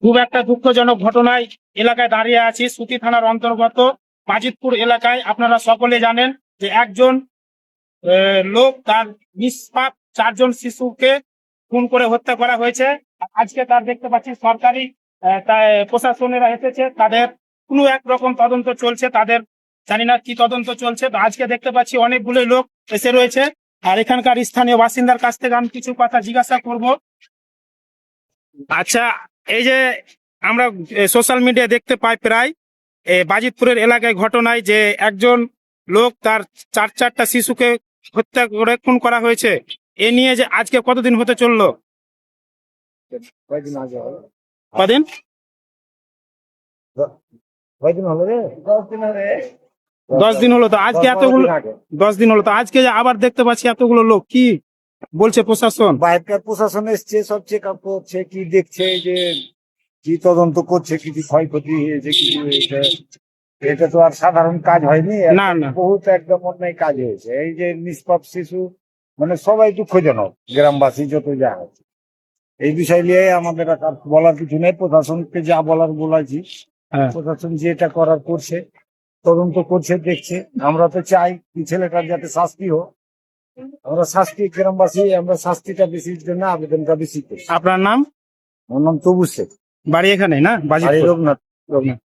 খুব একটা দুঃখজনক ঘটনায় এলাকায় দাঁড়িয়ে আছি। সুতি থানার অন্তর্গত বাজিতপুর এলাকায় আপনারা সকলে জানেন যে একজন লোক তার নিষ্পাপ 4 জন শিশুকে খুন করে হত্যা করা হয়েছে। আজকে তার দেখতে পাচ্ছি সরকারি প্রশাসনেরা এসেছে, তাদের কোনো একরকম তদন্ত চলছে, তাদের জানি না কি তদন্ত চলছে। তো আজকে দেখতে পাচ্ছি অনেকগুলো লোক এসে রয়েছে, আর এখানকার স্থানীয় বাসিন্দার কাছ থেকে আমি কিছু কথা জিজ্ঞাসা করব। আচ্ছা, এই যে আমরা সোশ্যাল মিডিয়া দেখতে পাই প্রায় বাজিতপুরের এলাকায় ঘটনায় যে একজন লোক তার 4টা শিশুকে হত্যা করে খুন করা হয়েছে, এ নিয়ে যে আজকে কতদিন হতে চললো? কদিন? 10 দিন হলো। তো আজকে এতগুলো 10 দিন হলো, তো আজকে যে আবার দেখতে পাচ্ছি এতগুলো লোক, কি বলছে প্রশাসন? বাইরের প্রশাসন এসছে, সব চেক আপ করছে, কি দেখছে যে কি তদন্ত করছে, কিছু ক্ষয়ক্ষতি হয়েছে, কিছু হয়েছে। এটা তো আর সাধারণ কাজ হয়নি, না না, বহুত একদম অন্যায় কাজ হয়েছে। এই যে নিষ্পাপ শিশু, মানে সবাই দুঃখজনক, গ্রামবাসী যত যা আছে। এই বিষয় নিয়ে আমাদের আর বলার কিছু নেই, প্রশাসনকে যা বলার বলাছি। হ্যাঁ। প্রশাসন যেটা করার করছে, তদন্ত করছে, দেখছে। আমরা তো চাই কি ছেলেটার যাতে শাস্তি হোক। আমরা শাস্তি, গ্রামবাসী আমরা শাস্তিটা বেশির জন্য আবেদনটা বেশি করি। আপনার নাম? আমার নাম তবু শেখ, বাড়ি এখানে না বাড়ি বাজিতপুর? রঘুনাথ।